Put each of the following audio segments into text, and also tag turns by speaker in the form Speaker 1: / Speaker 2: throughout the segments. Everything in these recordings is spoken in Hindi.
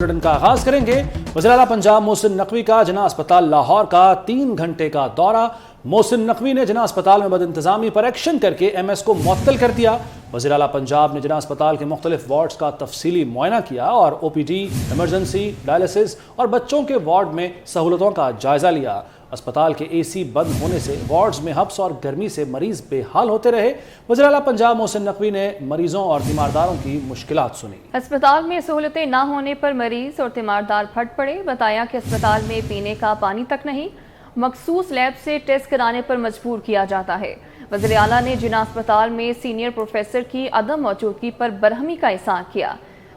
Speaker 1: बुलेटिन का आगाज करेंगे। वज़ीर आला पंजाब मोहसिन नकवी का जिना अस्पताल लाहौर का 3 घंटे का दौरा। मोहसिन नकवी ने जिना अस्पताल में बदइंतजामी पर एक्शन करके MS को मुअत्तल कर दिया। वज़ीर आला पंजाब ने जिना अस्पताल के मुख्तलिफ वार्ड्स का तफसीली मुआयना किया और OPD, इमरजेंसी, डायलिसिस और बच्चों के वार्ड में सहूलतों का जायजा लिया। अस्पताल के AC बंद होने से वार्ड्स में हब्स और गर्मी से मरीज बेहाल होते रहे। वज़ीर आला पंजाब मोहसिन नकवी ने मरीजों और तीमारदारों की मुश्किलात सुनी।
Speaker 2: अस्पताल में सहूलतें न होने पर मरीज और तीमारदार फट पड़े। बताया कि अस्पताल में पीने का पानी तक नहीं, मखसूस लैब से टेस्ट कराने पर मजबूर किया जाता है। वज़ीर आला ने जिना अस्पताल में सीनियर प्रोफेसर की अदम मौजूदगी पर बरहमी का इज़हार किया।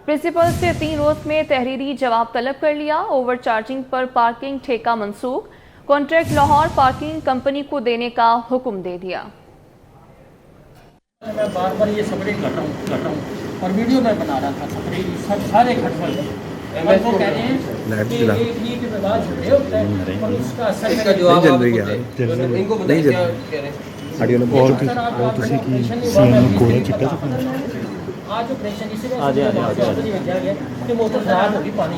Speaker 2: प्रिंसिपल से 3 रोज में तहरीरी जवाब तलब कर लिया। ओवर चार्जिंग पर पार्किंग ठेका मनसूख, कॉन्ट्रैक्ट लाहौर पार्किंग कंपनी को देने का हुक्म दे दिया।
Speaker 3: मैं बार बार ये सपरे घटाऊं और वीडियो में बना रहा था सपरे सब सारे घटवल और वो कह रहे हैं कि एक ही के विवाद झगड़े होते हैं और उसका असर
Speaker 4: इसका जवाब
Speaker 5: नहीं जल रही है
Speaker 4: इनको बताइए क्या कह रहे हैं।
Speaker 5: ऑडियो में और ਤੁਸੀਂ ਕੀ ਸੀਐਮ ਕੋਲ ਚਿੱਟਾ
Speaker 3: आज ऑपरेशन इसीलिए भेजा गया कि मोटर खराब होगी पानी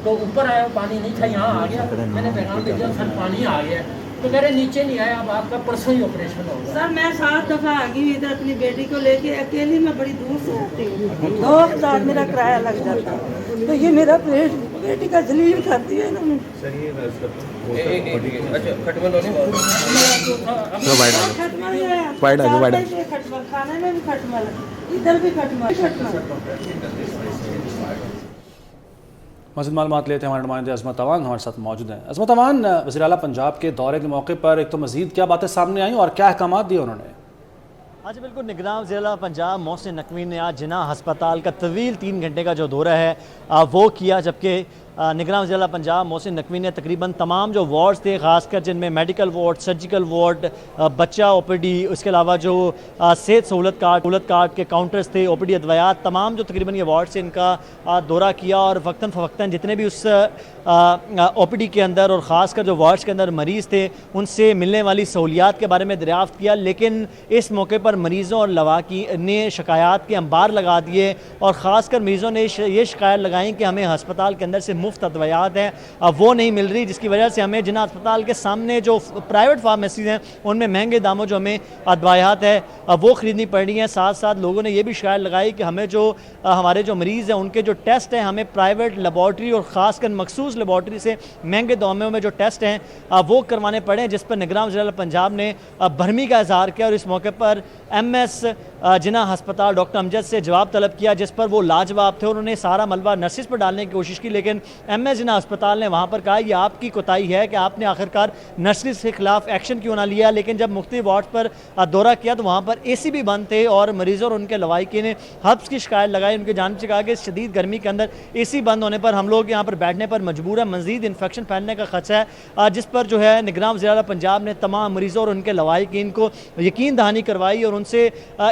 Speaker 3: तो ऊपर आया पानी नहीं था, यहाँ आ गया। मैंने पैगाम भेजा सर पानी आ गया, तो कह रहे नीचे नहीं आया, अब आपका परसों ही ऑपरेशन होगा।
Speaker 6: सर मैं 7 दफा आ गई इधर अपनी बेटी को लेके, अकेली मैं बड़ी दूर से आती हूँ, 2 हज़ार मेरा किराया लग जाता है। तो ये मेरा बेटी का जलील करती है इन्होंने।
Speaker 4: अच्छा खटमल
Speaker 6: खटमल खाने में भी खटमल, इधर भी खटमल।
Speaker 1: मज़ीद मालूमात लेते हैं हमारे नुमाइंदे अजमत अवान हमारे साथ मौजूद हैं। अजमत अवान, वज़ीर आला पंजाब के दौरे के मौके पर एक तो मज़ीद क्या बातें सामने आई और क्या अहकाम दिए उन्होंने?
Speaker 7: आज बिल्कुल निगरान वज़ीर आला पंजाब मोहसिन नकवी ने आज जिना अस्पताल का तवील 3 घंटे का जो दौरा है वो किया, जबकि निगरान वज़ीर आला पंजाब मोहसिन नकवी ने तकरीबन तमाम जो वार्ड्स थे, ख़ासकर जिनमें मेडिकल वार्ड, सर्जिकल वार्ड, बच्चा OPD, उसके अलावा जो सेहत सहूलत कार्ड के काउंटर्स थे, OPD अदवायात, तमाम जो तकरीबन ये वार्ड से इनका दौरा किया और वक्तन फ़वक्तन जितने भी उस OPD के अंदर और ख़ासकर जो वार्ड्स के अंदर मरीज़ थे उनसे मिलने वाली सहूलियात के बारे में दरियाफ़्त किया। लेकिन इस मौके पर मरीज़ों और लवाकी ने शिकायत के अंबार लगा दिए और ख़ासकर मरीज़ों ने ये शिकायत लगाई कि हमें हस्पताल के अंदर से मुफ्त अदवायात हैं अब वो नहीं मिल रही, जिसकी वजह से हमें जिना अस्पताल के सामने जो प्राइवेट फार्मेसीज़ हैं उनमें महंगे दामों जो हमें अदवायात है वो ख़रीदनी पड़ रही हैं। साथ साथ लोगों ने ये भी शिकायत लगाई कि हमें जो हमारे जो मरीज़ हैं उनके जो टेस्ट हैं हमें प्राइवेट लेबॉर्ट्री और ख़ासकर मखसूस लेबॉर्ट्री से महंगे दामों में जो टेस्ट हैं वो करवाने पड़े, जिस पर निगरान वज़ीर आला पंजाब ने बरहमी का इज़हार किया और इस मौके पर MS जिना अस्पताल डॉक्टर अमजद से जवाब तलब किया, जिस पर वो लाजवाब थे। उन्होंने सारा मलबा नर्सिस पर डालने की कोशिश की, लेकिन MS जिना अस्पताल ने वहाँ पर कहा ये आपकी कोताही है कि आपने आखिरकार नर्सिस के खिलाफ एक्शन क्यों ना लिया। लेकिन जब मुख्तलिफ वार्ड पर दौरा किया तो वहाँ पर AC भी बंद थे और मरीज़ों और उनके लवाइकी ने हब्स की शिकायत लगाई। उनकी जानिब से कहा कि शदीद गर्मी के अंदर AC बंद होने पर हम लोग यहाँ पर बैठने पर मजबूर है, मज़ीद इन्फेक्शन फैलने का खदशा है, जिस पर जो है निगरान वज़ीर आला पंजाब ने तमाम मरीज़ों और उनके लवाइकीन को यकीन दहानी करवाई और उनसे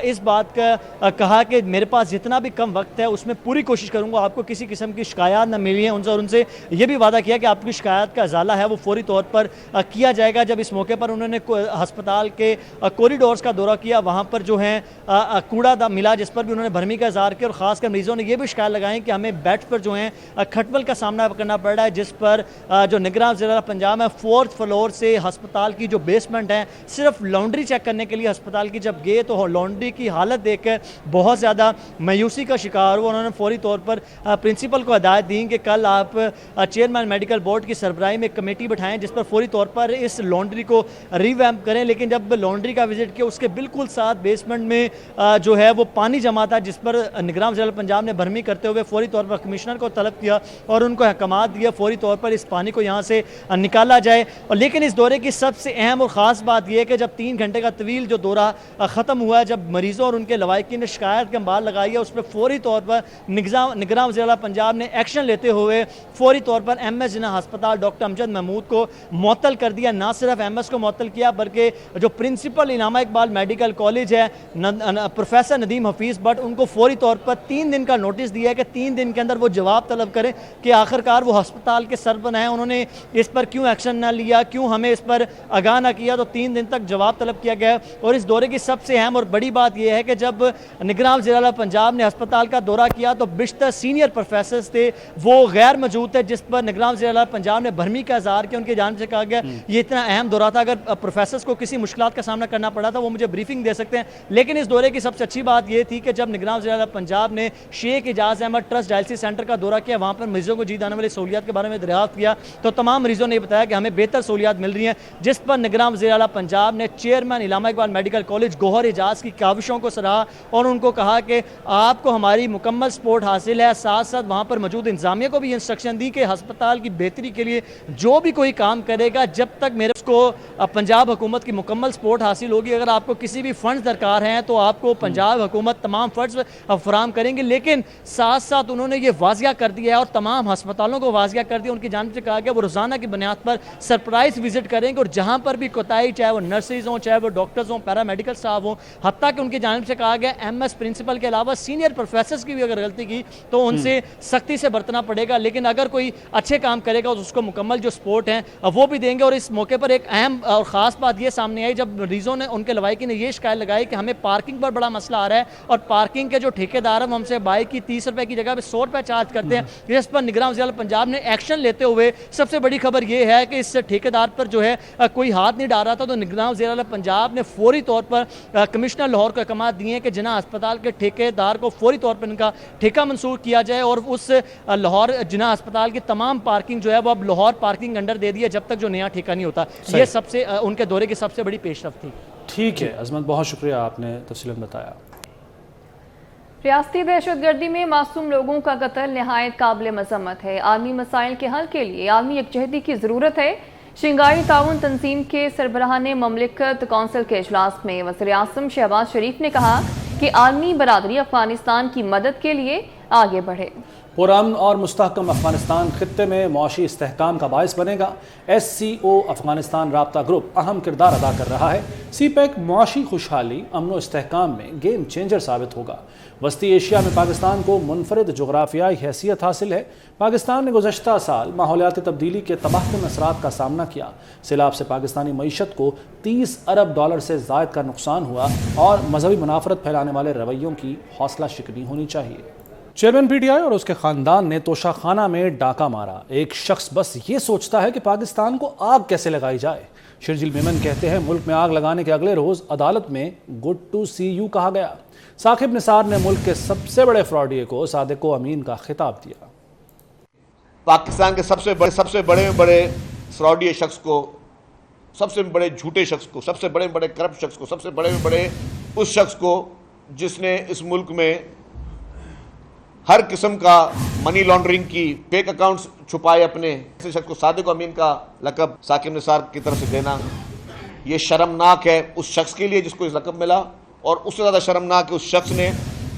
Speaker 7: इस बात का कहा कि मेरे पास जितना भी कम वक्त है उसमें पूरी कोशिश करूँगा आपको किसी किस्म की शिकायत न मिली है उनसे, और उनसे ये भी वादा किया कि आपकी शिकायत का इजाला है वो फौरी तौर पर किया जाएगा। जब इस मौके पर उन्होंने अस्पताल के कॉरिडोर्स का दौरा किया, वहाँ पर जो है कूड़ा मिला, जिस पर भी उन्होंने भरमी का इज़हार किया और ख़ासकर मरीज़ों ने यह भी शिकायत लगाई कि हमें बेड पर जो है खटमल का सामना करना पड़ रहा है, जिस पर जो निगरान वज़ीर आला पंजाब है 4th फ्लोर से अस्पताल की जो बेसमेंट है सिर्फ लॉन्ड्री चेक करने के लिए अस्पताल की जब गए तो लॉन्ड्री की हालत देखकर बहुत ज़्यादा मायूसी का शिकार हुआ। उन्होंने फौरी तौर पर प्रिंसिपल को हिदायत दी कि कल आप चेयरमैन मेडिकल बोर्ड की सरबराही में कमेटी बिठाएं जिस पर फौरी तौर पर इस लॉन्ड्री को रिवैम्प करें। लेकिन जब लॉन्ड्री का विजिट किया उसके बिल्कुल साथ बेसमेंट में जो है वो पानी जमा था, जिस पर निगरान वज़ीर आला पंजाब ने भरमी करते हुए फौरी तौर पर कमिश्नर को तलब किया और उनको अहकामात दिया फौरी तौर पर इस पानी को यहाँ से निकाला जाए। और लेकिन इस दौरे की सबसे अहम और ख़ास बात यह है कि जब 3 घंटे का तवील जो दौरा ख़त्म हुआ, जब मरीज़ों और उनके लवाइकी ने शिकायत के अंबार लगाई है, उस पर फौरी तौर पर निगरान वज़ीर आला पंजाब ने एक्शन लेते हुए फौरी तौर पर MS जिना अस्पताल डॉक्टर अमजद महमूद को मुअत्तल कर दिया। ना सिर्फ MS को मुअत्तल किया बल्कि जो प्रिंसिपल इनामा इकबाल मेडिकल कॉलेज है प्रोफेसर नदीम हफीज़ बट उनको फौरी तौर पर 3 दिन का नोटिस दिया है कि 3 दिन के अंदर वो जवाब तलब करें कि आखिरकार वो अस्पताल के सरपरस्त हैं, उन्होंने इस पर क्यों एक्शन ना लिया, क्यों हमें इस पर आगाह ना किया। तो 3 दिन तक जवाब तलब किया गया और इस दौरे की सबसे अहम और बड़ी बात यह यह है कि जब निगरान वज़ीर-ए-आला पंजाब ने अस्पताल का दौरा किया तो बिश्तर सीनियर प्रोफेसर्स थे वो गैर मौजूद थे, जिस पर निगरान वज़ीर-ए-आला पंजाब ने भरमी का इज़हार किया। उनकी जानिब से कहा गया ये इतना अहम दौरा था, अगर प्रोफेसर्स को किसी मुश्किलात का सामना करना पड़ा था वो मुझे ब्रीफिंग दे सकते हैं। लेकिन इस दौरे की सबसे अच्छी बात यह थी कि जब निगरान वज़ीर-ए-आला पंजाब ने Sheikh Ejaz Ahmad trust dialysis centre का दौरा किया, वहाँ पर मरीजों को दी जाने वाली सहूलियात के बारे में दरियाफ्त किया तो तमाम मरीजों ने बताया कि हमें बेहतर सहूलियात मिल रही हैं, जिस पर निगरान वज़ीर-ए-आला पंजाब ने chairman Allama Iqbal medical college Gohar Ejaz की काविशों को सराहा और उनको कहा कि आपको हमारी मुकम्मल सपोर्ट हासिल है। साथ साथ वहाँ पर मौजूद इंतजामिया को भी इंस्ट्रक्शन दी कि अस्पताल की बेहतरी के लिए जो भी कोई काम करेगा, जब तक मेरे उसको पंजाब हुकूमत की मुकम्मल सपोर्ट हासिल होगी, अगर आपको किसी भी फंड दरकार हैं तो आपको पंजाब हुकूमत तमाम फंड्स फराम करेंगे। लेकिन साथ साथ उन्होंने ये वाजिया कर दिया है और तमाम अस्पतालों को वाजिया कर दिया, उनकी जानिब से कहा गया वो रोज़ाना की बुनियाद पर सरप्राइज विजिट करेंगे और जहाँ पर भी कोताही, चाहे वो नर्सेज हों, चाहे वो डॉक्टर्स हों, पैरामेडिकल स्टाफ हों, हत्ता कि उनकी जानिब से कहा गया MS प्रिंसिपल के अलावा सीनियर प्रोफेसर्स की भी अगर गलती की तो उनसे सख्ती से बरतना पड़ेगा। लेकिन अगर कोई अच्छे काम करेगा तो उसको मुकम्मल जो सपोर्ट है वो भी देंगे। और इस मौके पर एक अहम और ख़ास बात ये सामने आई जब मरीजों ने, उनके लवाइकी ने ये शिकायत लगाई कि हमें पार्किंग पर बड़ा मसला आ रहा है और पार्किंग के जो ठेकेदार हैं हमसे बाइक की 30 रुपए की जगह पे 100 रुपए चार्ज करते हैं, जिस पर निगरान वज़ीर-ए-आला पंजाब ने एक्शन लेते हुए सबसे बड़ी खबर ये है कि इस ठेकेदार पर जो है कोई हाथ नहीं डाल रहा था, तो निगरान वज़ीर-ए-आला पंजाब ने फौरी तौर पर कमिश्नर लाहौर को अहकाम दिए हैं कि जिन्ना अस्पताल के ठेकेदार को फौरी तौर पर इनका ठेका मंसूर किया जाए और उस लाहौर जिन्ना अस्पताल की तमाम पार्किंग जो है वो अब लाहौर पार्किंग अंडर दे दी है जब तक जो नया ठेका नहीं होता। ये सबसे उनके दौरे की सबसे बड़ी पेशरफ्त थी।
Speaker 1: ठीक है अजमत, बहुत शुक्रिया, आपने तफसीलन बताया।
Speaker 2: रियासती दहशतगर्दी में मासूम लोगों का कत्ल निहायत काबिल मजम्मत है। आलमी मसाइल के हल के लिए आलमी यकजहती की ज़रूरत है। शंघाई ताउन तंजीम के सरबराह ने ममलिकत कौंसिल के इजलास में वज़ीर आज़म शहबाज शरीफ ने कहा कि आलमी बरादरी अफगानिस्तान की मदद के लिए आगे बढ़े।
Speaker 1: पुरअमन और मुस्तहकम अफगानिस्तान खित्ते में मौशी इस्तेहकाम का बायस बनेगा। SCO अफगानिस्तान राब्ता ग्रुप अहम किरदार अदा कर रहा है। CPEC मौशी खुशहाली, अमन व इस्तेहकाम में गेम चेंजर साबित होगा। वस्ती एशिया में पाकिस्तान को मुनफरिद जोग्राफियाई हैसियत हासिल है। पाकिस्तान ने गुज़श्ता साल माहौलियाती तब्दीली के तबाहकुन असरात का सामना किया। सैलाब से पाकिस्तानी मईशत को $30 अरब से ज़ायद का नुकसान हुआ और मजहबी मुनाफरत फैलाने वाले रवैयों की हौसला शिकनी होनी चाहिए। चेयरमैन PTI और उसके खानदान ने तोशाखाना में डाका मारा। एक शख्स बस ये सोचता है कि पाकिस्तान को आग कैसे लगाई जाए। शर्जील मेमन कहते हैं मुल्क में आग लगाने के अगले रोज अदालत में गुड टू सी यू कहा गया। साकिब निसार ने मुल्क के सबसे बड़े फ्रॉडिये को सादिको अमीन का खिताब दिया।
Speaker 8: पाकिस्तान के सबसे बड़े फ्रॉडिये शख्स को, सबसे बड़े झूठे शख्स को, सबसे बड़े करप्ट शख्स को, सबसे बड़े उस शख्स को जिसने इस मुल्क में हर किस्म का मनी लॉन्ड्रिंग की फेक अकाउंट्स छुपाए अपने, ऐसे शख्स को सादिक अमीन का लकब साकिब निसार की तरफ से देना ये शर्मनाक है उस शख्स के लिए जिसको इस लकब मिला, और उससे ज़्यादा शर्मनाक है उस शख्स ने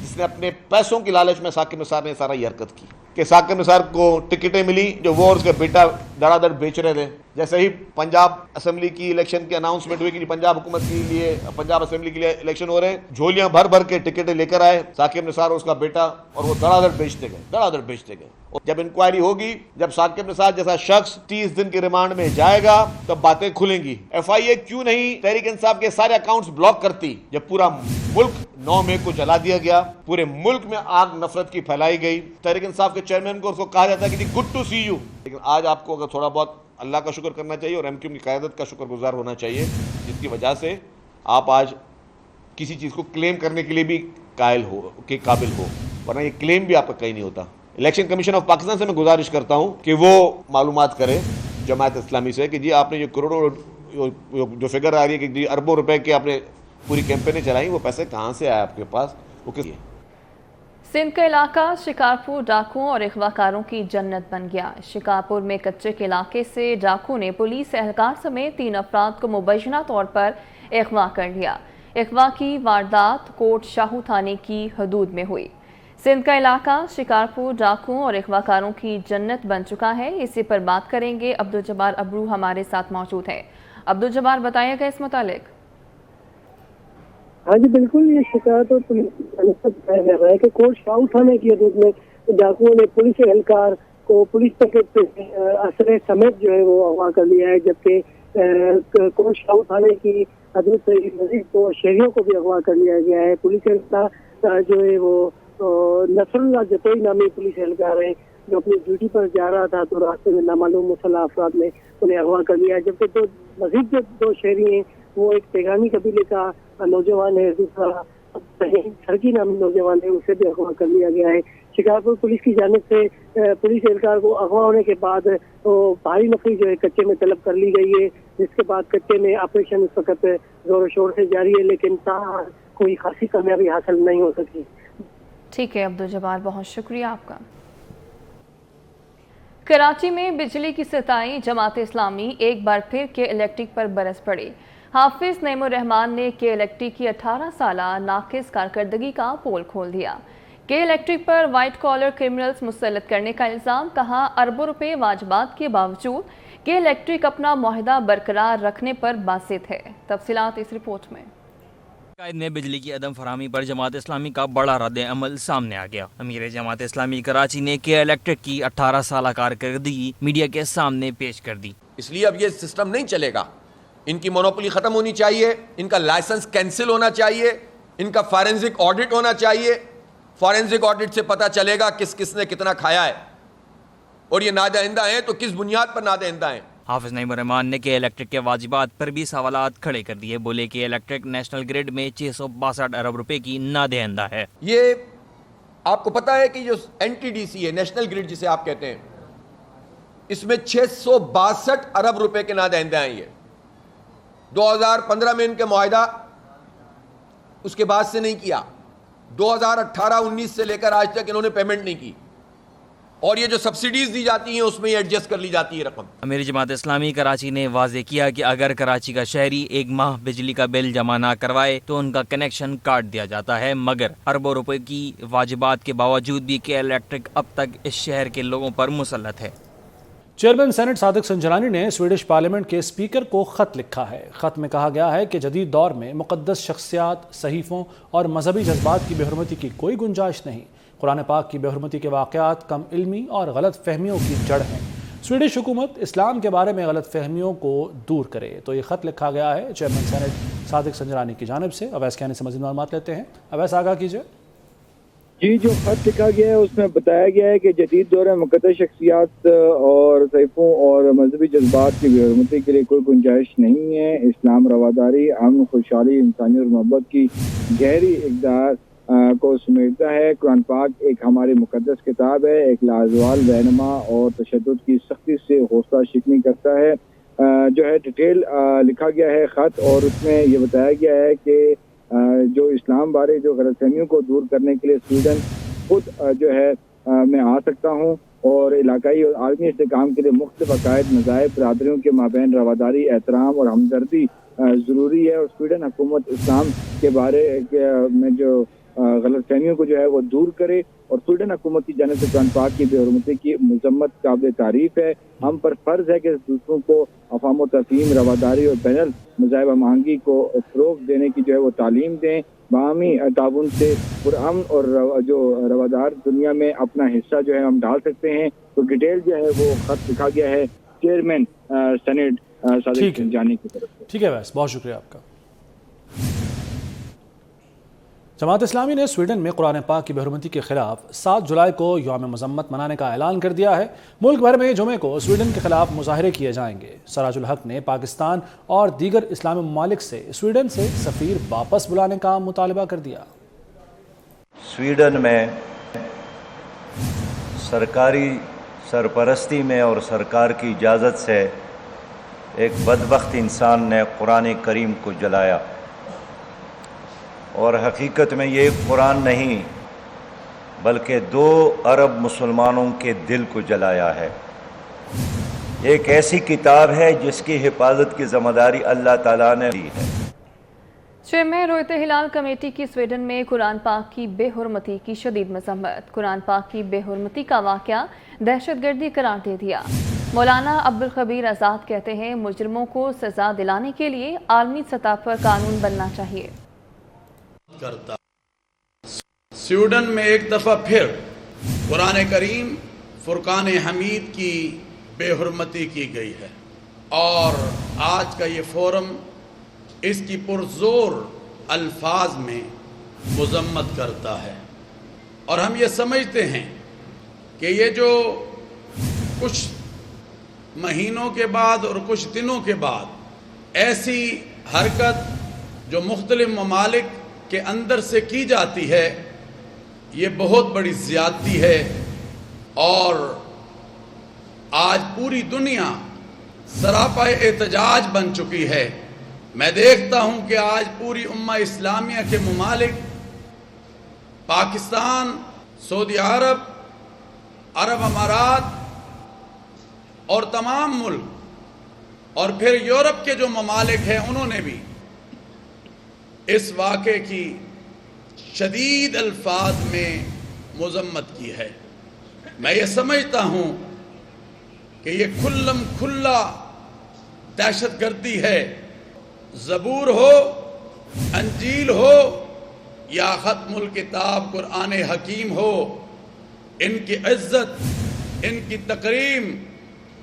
Speaker 8: जिसने अपने पैसों की लालच में साकिब निसार ने सारा ये हरकत की कि साकिब निसार को टिकटें मिली जो वो और उसके बेटा धड़ाधड़ बेच रहे थे। जैसे ही पंजाब असेंबली की इलेक्शन की अनाउंसमेंट हुई कि पंजाब हुकूमत के लिए, पंजाब असेंबली के लिए इलेक्शन हो रहे हैं, झोलियां भर भर के टिकटें लेकर आए साकिब निसार और उसका बेटा, और वो धड़ाधड़ बेचते गए। और जब इंक्वायरी होगी, जब साकिब निसार जैसा शख्स 30 दिन के रिमांड में जाएगा तब बातें खुलेंगी। FIA क्यों नहीं तहरीक इंसाफ के सारे अकाउंट्स ब्लॉक करती जब पूरा मुल्क 9 मई को जला दिया गया, पूरे मुल्क में आग नफरत की फैलाई गई। तहरीक इंसाफ के चेयरमैन को उसको कहा जाता है कि गुड टू सी यू, लेकिन आज आपको अगर थोड़ा बहुत अल्लाह का शुक्र करना चाहिए और MQM की क़यादत का शुक्रगुजार होना चाहिए जिसकी वजह से आप आज किसी चीज़ को क्लेम करने के लिए भी काबिल हो, वरना ये क्लेम भी आपका कहीं नहीं होता। इलेक्शन कमीशन ऑफ पाकिस्तान से मैं गुजारिश करता हूँ कि वो मालूमात करे जमात इस्लामी से कि जी आपने ये करोड़ों जो फिगर आ रही है कि जी अरबों रुपए की आपने पूरी कैंपेनें चलाई, वो पैसे कहाँ से आए आपके पास, वो किस।
Speaker 2: सिंध का इलाका शिकारपुर डाकुओं और अगवाकारों की जन्नत बन गया। शिकारपुर में कच्चे के इलाके से डाकू ने पुलिस एहलकार समेत 3 अफराद को मुबैना तौर पर अगवा कर लिया। अगवा की वारदात कोट शाहू थाने की हदूद में हुई। सिंध का इलाका शिकारपुर डाकुओं और अगवाकारों की जन्नत बन चुका है। इसी पर बात करेंगे। अब्दुल जब्बार अबरू हमारे साथ मौजूद है। अब्दुल जब्बार, बताइएगा इस मुतालिक।
Speaker 9: हाँ जी बिल्कुल, ये शिकायत और पुलिस बताया जा रहा है कि कोट शाहू थाने की हदूद में डाकुओं ने पुलिस एहलकार को पुलिस पैकेट असरे समेत जो है वो अगवा कर लिया है, जबकि कोट शाहू थाने की मजीद तो शहरियों को भी अगवा कर लिया गया है। पुलिस एहलकार जो है वो नसरुल्लाह जतोई नामी पुलिस एहलकार है जो अपनी ड्यूटी पर जा रहा था, तो रास्ते में नामालूम मुसल्लह अफराद ने उन्हें अगवा कर लिया है। जबकि मजीद जो दो शहरी हैं वो एक तेगानी कबीले का नौजवान है, दूसरा सरकी नामी नौजवान है, उसे भी अगवा कर लिया गया है। शिकारपुर पुलिस की जानिब से पुलिस एहलकार को अगवा होने के बाद तो भारी नफरी जो है कच्चे में तलब कर ली गई है, जिसके बाद कच्चे में ऑपरेशन इस वक्त जोर शोर से जारी है, लेकिन कोई खासी कामयाबी हासिल नहीं हो सकी।
Speaker 2: ठीक है अब्दुल जब्बार, बहुत शुक्रिया आपका। कराची में बिजली की सताई जमात इस्लामी एक बार फिर के इलेक्ट्रिक पर बरस पड़ी। हाफिज नईमुर रहमान ने के इलेक्ट्रिक की 18 साला नाकिस कारकर्दगी का पोल खोल दिया। के इलेक्ट्रिक पर वाइट कॉलर क्रिमिनल्स मुसल्लत करने का इल्ज़ाम, कहा अरबों रुपए वाजबात के बावजूद के इलेक्ट्रिक अपना मुआहदा बरकरार रखने पर बासित है। तफसीलात इस रिपोर्ट में।
Speaker 10: कायद में बिजली की अदम फराहमी पर जमात इस्लामी का बड़ा रद्द अमल सामने आ गया। अमीर जमात इस्लामी कराची ने के इलेक्ट्रिक की 18 साल कारकर्दगी मीडिया के सामने पेश कर दी।
Speaker 11: इसलिए अब ये सिस्टम नहीं चलेगा, इनकी मोनोपोली खत्म होनी चाहिए, इनका लाइसेंस कैंसिल होना चाहिए, इनका फॉरेंसिक ऑडिट होना चाहिए। फॉरेंसिक ऑडिट से पता चलेगा किसने कितना खाया है और ये नादहिंदा है तो किस बुनियाद पर नादहिंदा है।
Speaker 10: हाफिज नईमुर रहमान ने के इलेक्ट्रिक के वाजिबात पर भी सवालात खड़े कर दिए। बोले कि इलेक्ट्रिक नेशनल ग्रिड में 662 अरब रुपए की नादहिंदा है।
Speaker 11: ये आपको पता है कि जो NTDC है, नेशनल ग्रिड जिसे आप कहते हैं, इसमें 662 अरब रुपए के नादहिंदा हैं। ये 2015 में इनके मुआहिदा उसके बाद से नहीं किया, 2018-19 से लेकर आज तक इन्होंने पेमेंट नहीं की, और ये जो सब्सिडीज दी जाती हैं उसमें एडजस्ट कर ली जाती है रकम।
Speaker 10: अमीर जमात इस्लामी कराची ने वाजे किया कि अगर कराची का शहरी एक माह बिजली का बिल जमा ना करवाए तो उनका कनेक्शन काट दिया जाता है, मगर अरबों रुपए की वाजिबात के बावजूद भी के इलेक्ट्रिक अब तक इस शहर के लोगों पर मुसल्लत है।
Speaker 1: चेयरमैन सेनेट सादिक संजरानी ने स्वीडिश पार्लियामेंट के स्पीकर को खत लिखा है। खत में कहा गया है कि जदीद दौर में मुकद्दस शख्सियात, सहीफों और मजहबी जज्बात की बेहुरमती की कोई गुंजाइश नहीं। कुरान पाक की बेहुरमती के वाक़यात कम इल्मी और गलत फहमियों की जड़ हैं। स्वीडिश हुकूमत इस्लाम के बारे में गलत फहमियों को दूर करे। तो ये खत लिखा गया है चेयरमैन सेनेट सादिक संजरानी की जानिब से। अवैस कहने से मज़ीद मालूमात लेते हैं। अवैस आगाह कीजिए।
Speaker 12: जी, जो खत लिखा गया है उसमें बताया गया है कि जदीद दौर में मुकद्दस शख्सियात और सैफों और मजहबी जज्बात की बेहुरमती के लिए कोई गुंजाइश नहीं है। इस्लाम रवादारी, अमन, खुशहाली, इंसानी और मोहब्बत की गहरी इक़दार को समेटता है। कुरान पाक एक हमारी मुकद्दस किताब है, एक लाजवाल रहनुमा और तशद्दुद की सख्ती से हौसला शिकनी करता है। जो है डिटेल लिखा गया है खत, और उसमें ये बताया गया है कि जो इस्लाम बारे जो गलतफहमियों को दूर करने के लिए स्वीडन खुद जो है मैं आ सकता हूँ, और इलाकाई और आलमी इस्तेहकाम के लिए मुख्तलिफ अकायद, मज़ाहिब, बरादरियों के माबैन रवादारी, एहतराम और हमदर्दी ज़रूरी है। और स्वीडन हुकूमत इस्लाम के बारे में जो गलतफहमियों को जो है वो दूर करे, और स्वीडन हुकूमत की जानिब से कुरान पाक की बेहुरमती की मजम्मत काबिल तारीफ है। हम पर फर्ज है कि दूसरों को अफ़ाम तफ़हीम, रवादारी और बैनल मज़ाहिब हमआहंगी को फ़रोग़ देने की जो है वो तालीम दें। बाहमी ताउन से पुरअमन और जो रवादार दुनिया में अपना हिस्सा जो है हम डाल सकते हैं। तो डिटेल जो है वो खत लिखा गया है चेयरमैन सेनेट सादिक संजरानी की तरफ से।
Speaker 1: ठीक है वैस, बहुत शुक्रिया आपका। जमात इस्लामी ने स्वीडन में कुरान पाक की बेहुरमती के खिलाफ 7 जुलाई को यौम मज़म्मत मनाने का ऐलान कर दिया है। मुल्क भर में जुमे को स्वीडन के खिलाफ मुजाहरे किए जाएंगे। सराजुल हक ने पाकिस्तान और दीगर इस्लामी ममालिक से स्वीडन से सफ़ीर वापस बुलाने का मुतालबा कर दिया।
Speaker 13: स्वीडन में सरकारी सरपरस्ती में और सरकार की इजाज़त से एक बदबख्त इंसान ने कुरान करीम को जलाया, और हकीकत में ये कुरान नहीं बल्कि 2 अरब मुसलमानों के दिल को जलाया है। एक ऐसी किताब है जिसकी हिफाजत की जिम्मेदारी अल्लाह ताला ने दी है।
Speaker 2: चेयरमैन रोयत हिलाल कमेटी की स्वीडन में कुरान पाक की बेहुरमती की शदीद मजम्मत। कुरान पाक की बेहुरमती का वाक़या दहशतगर्दी करार दे दिया। मौलाना अब्दुल खबीर आज़ाद कहते हैं मुजरिमों को सज़ा दिलाने के लिए आलमी सतह पर कानून बनना चाहिए।
Speaker 14: करता स्वीडन में एक दफ़ा फिर कुरान करीम फुरकान हमीद की बेहुरमती की गई है, और आज का ये फोरम इसकी पुरजोर अल्फाज में मजम्मत करता है। और हम ये समझते हैं कि ये जो कुछ महीनों के बाद और कुछ दिनों के बाद ऐसी हरकत जो मुख्तलिफ ममालिक के अंदर से की जाती है, ये बहुत बड़ी ज़्यादती है। और आज पूरी दुनिया सरापा एहतजाज बन चुकी है। मैं देखता हूँ कि आज पूरी उम्मा इस्लामिया के ममालिक, पाकिस्तान, सऊदी अरब, अरब अमारात और तमाम मुल्क और फिर यूरोप के जो ममालिक हैं, उन्होंने भी इस वाक़े की शदीद अल्फाज में मजम्मत की है। मैं ये समझता हूँ कि ये खुल्लम खुल्ला दहशतगर्दी है। ज़बूर हो, अंजील हो या ख़त्मुल किताब कुरान हकीम हो, इनकी इज्जत, इनकी तकरीम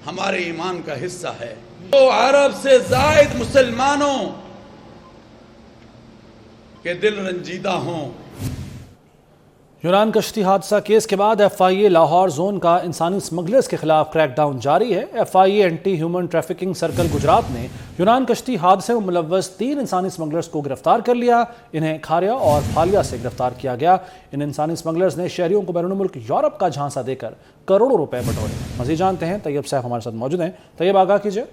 Speaker 14: हमारे ईमान का हिस्सा है। तो अरब से ज़ायद मुसलमानों के दिल रंजीदा हों।
Speaker 1: यूनान कश्ती हादसा केस के बाद FIA लाहौर जोन का इंसानी स्मगलर्स के खिलाफ क्रैकडाउन जारी है। FIA anti human trafficking circle Gujarat ने यूनान कश्ती हादसे में मुलव्वस 3 इंसानी स्मगलर्स को गिरफ्तार कर लिया। इन्हें खारिया और फालिया से गिरफ्तार किया गया। इन इंसानी स्मगलर्स ने शहरियों को बैरून मुल्क यूरोप का झांसा देकर करोड़ों रुपए बटोरे। मज़ीद जानते हैं, तैयब सैफ हमारे साथ मौजूद हैं। तैयब, आगाह कीजिए।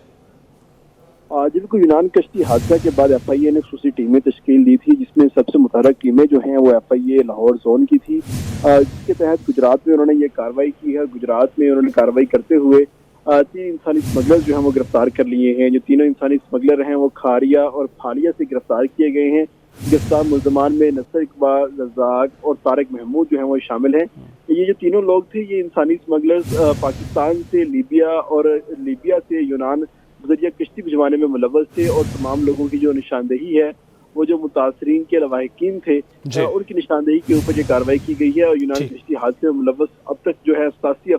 Speaker 15: जिनको यूनान कश्ती हादसा के बाद FIA ने खुसूसी टीमें तश्कील दी थी, जिसमें सबसे मुतहरक टीमें जो हैं वो FIA लाहौर जोन की थी, जिसके तहत गुजरात में उन्होंने ये कार्रवाई की है। गुजरात में उन्होंने कार्रवाई करते हुए 3 इंसानी स्मगलर जो हैं वो गिरफ्तार कर लिए हैं। जो तीनों इंसानी स्मगलर हैं वो खारिया और फालिया से गिरफ्तार किए गए हैं। गिरफ्तार मुल्जमान में नसर इकबाल, रज़ाक और तारिक महमूद जो हैं वो शामिल हैं। ये जो तीनों लोग थे, ये इंसानी स्मगलर्स पाकिस्तान से लीबिया और लीबिया से यूनान जरिए कश्ती भिजवाने में मुलव्वस थे। और तमाम लोगों की जो निशानदेही है, वो जो मुतासरीन के लवाहिकीन थे, उनकी निशानदेही के ऊपर ये कार्रवाई की गई है। और यूनान कश्ती हादसे में मुलव्वस अब तक जो है 87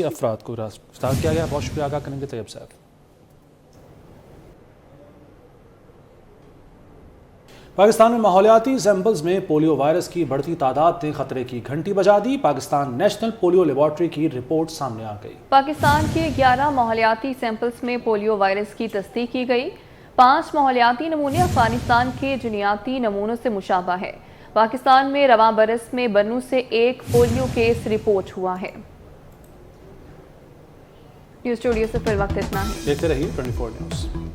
Speaker 15: अफराद
Speaker 1: को गिरफ्तार किया गया। बहुत शुक्रिया आगाह करेंगे तैयब साहब। पाकिस्तान में माहौलियाती सैंपल्स में पोलियो वायरस की बढ़ती तादाद ने खतरे की घंटी बजा दी। पाकिस्तान नेशनल पोलियो लेबॉर्ट्री की रिपोर्ट सामने आ गई।
Speaker 2: पाकिस्तान के 11 माहौलियाती सैंपल्स में पोलियो वायरस की तस्दीक की गई। 5 माहौलियाती नमूने अफगानिस्तान के जिनियाती नमूनों से मुशाबा है। पाकिस्तान में रवां बरस में बन्नू से 1 पोलियो केस रिपोर्ट हुआ है। न्यूज़ स्टूडियो से फिर वक्त इतना है।
Speaker 1: देखते रहिए 24 न्यूज़।